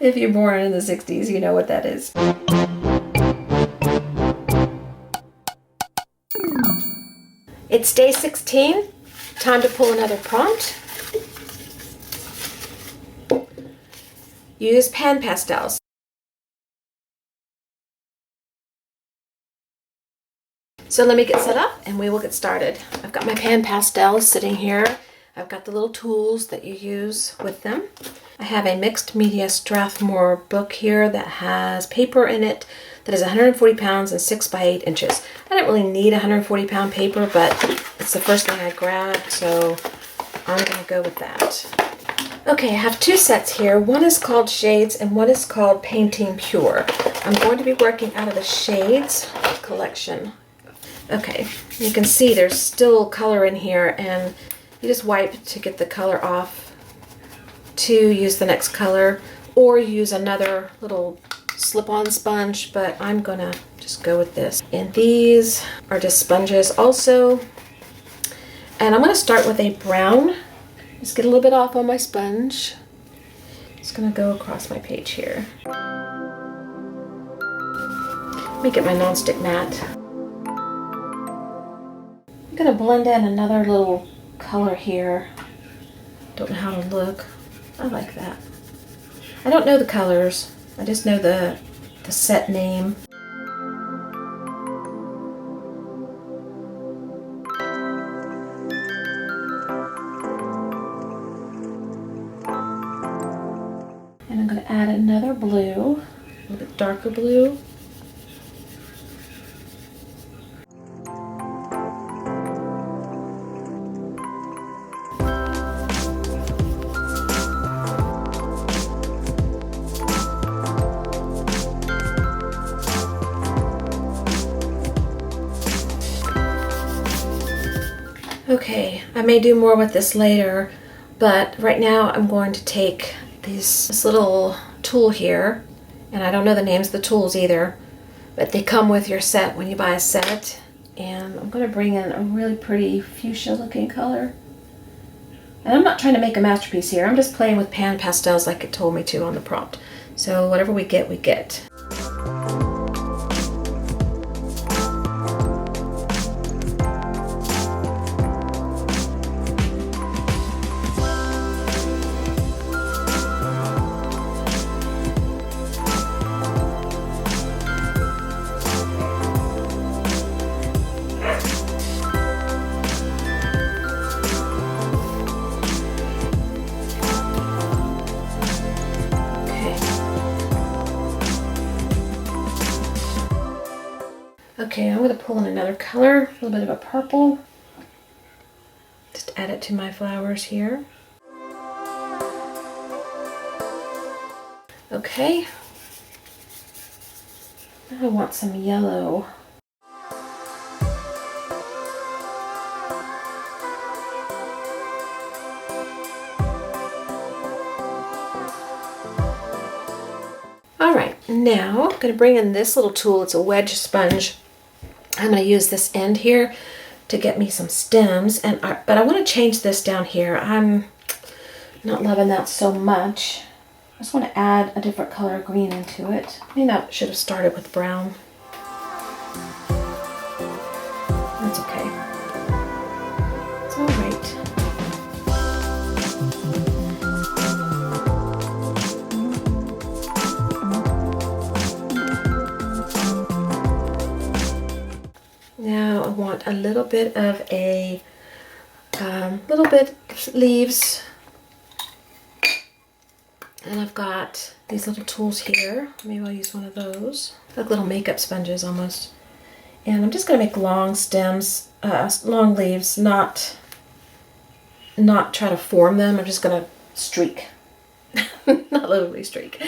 If you're born in the 60s, you know what that is. It's day 16. Time to pull another prompt. Use Pan Pastels. So let me get set up and we will get started. I've got my Pan Pastels sitting here. I've got the little tools that you use with them. I have a mixed media Strathmore book here that has paper in it that is 140 pounds and 6 by 8 inches. I don't really need 140 pound paper, but it's the first thing I grabbed, so I'm gonna go with that. Okay, I have two sets here. One is called Shades and one is called Painting Pure. I'm going to be working out of the Shades collection. Okay, you can see there's still color in here, and you just wipe to get the color off to use the next color, or use another little slip-on sponge, but I'm gonna just go with this. And these are just sponges also. And I'm gonna start with a brown. Just get a little bit off on my sponge. Just gonna go across my page here. Let me get my non-stick mat. I'm gonna blend in another little color here. Don't know how to look. I like that. I don't know the colors. I just know the set name. And I'm gonna add another blue, a little bit darker blue. Okay, I may do more with this later, but right now I'm going to take this little tool here, and I don't know the names of the tools either, but they come with your set when you buy a set, and I'm going to bring in a really pretty fuchsia looking color. And I'm not trying to make a masterpiece here, I'm just playing with Pan Pastels like it told me to on the prompt. So whatever we get, we get. Okay, I'm going to pull in another color, a little bit of a purple. Just add it to my flowers here. Okay. Now I want some yellow. Alright, now I'm going to bring in this little tool. It's a wedge sponge. I'm going to use this end here to get me some stems, but I want to change this down here. I'm not loving that so much. I just want to add a different color of green into it. Maybe I should have started with brown. That's okay. It's all right. Now I want a little bit of a little bit leaves, and I've got these little tools here. Maybe I'll use one of those, like little makeup sponges almost. And I'm just going to make long stems, long leaves, not try to form them. I'm just going to streak, not literally streak.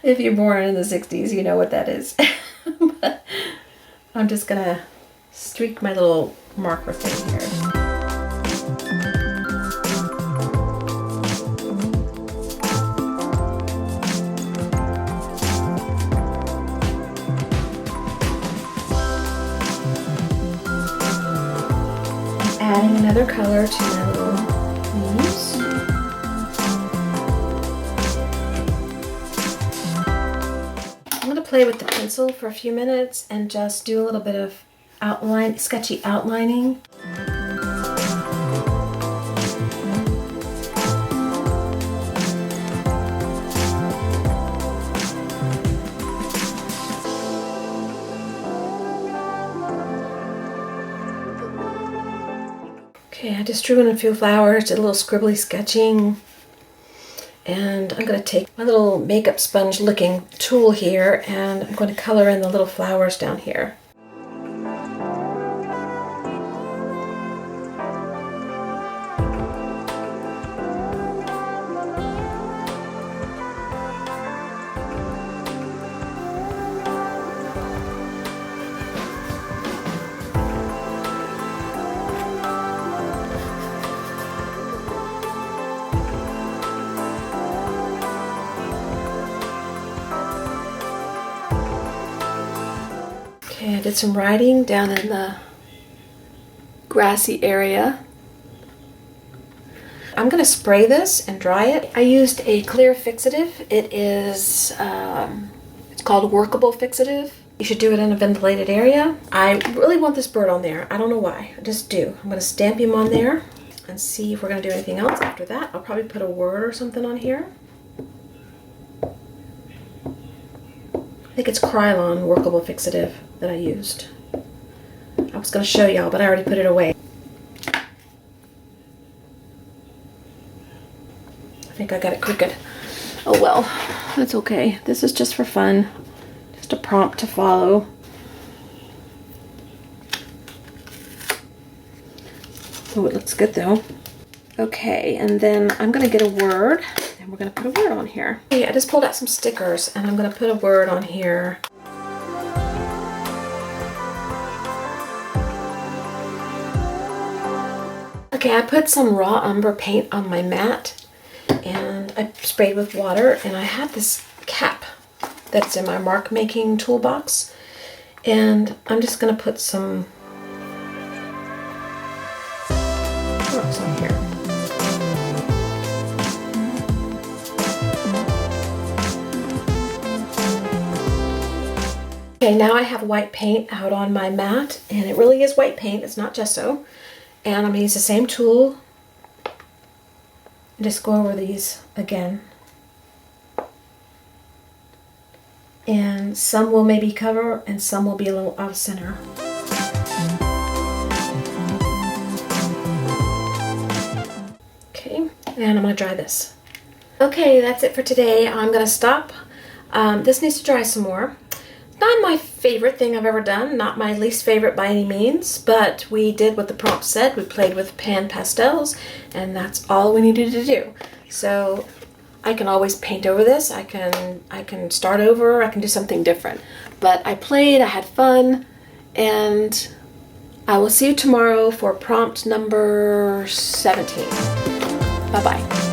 If you're born in the 60s, you know what that is. But I'm just going to streak my little marker thing here. Adding another color to my little leaves. I'm going to play with the pencil for a few minutes and just do a little bit of sketchy outlining. Okay, I just drew in a few flowers, did a little scribbly sketching. And I'm going to take my little makeup sponge looking tool here and I'm going to color in the little flowers down here. Okay, I did some writing down in the grassy area. I'm going to spray this and dry it. I used a clear fixative. It is, it's called workable fixative. You should do it in a ventilated area. I really want this bird on there. I don't know why. I just do. I'm going to stamp him on there and see if we're going to do anything else after that. I'll probably put a word or something on here. I think it's Krylon workable fixative that I used. I was going to show y'all, but I already put it away. I think I got it crooked. Oh well, that's okay. This is just for fun. Just a prompt to follow. Oh, it looks good though. Okay, and then I'm going to get a word, and we're going to put a word on here. Okay, I just pulled out some stickers, and I'm going to put a word on here. Okay, I put some raw umber paint on my mat, and I sprayed with water, and I had this cap that's in my mark making toolbox, and I'm just going to put some marks on here. Okay, now I have white paint out on my mat, and it really is white paint, it's not gesso. And I'm going to use the same tool and just go over these again. And some will maybe cover and some will be a little off center. Okay, and I'm going to dry this. Okay, that's it for today. I'm going to stop. This needs to dry some more. Not my favorite thing I've ever done, not my least favorite by any means, but we did what the prompt said. We played with Pan Pastels, and that's all we needed to do. So I can always paint over this. I can start over. I can do something different. But I played, I had fun, and I will see you tomorrow for prompt number 17. Bye-bye.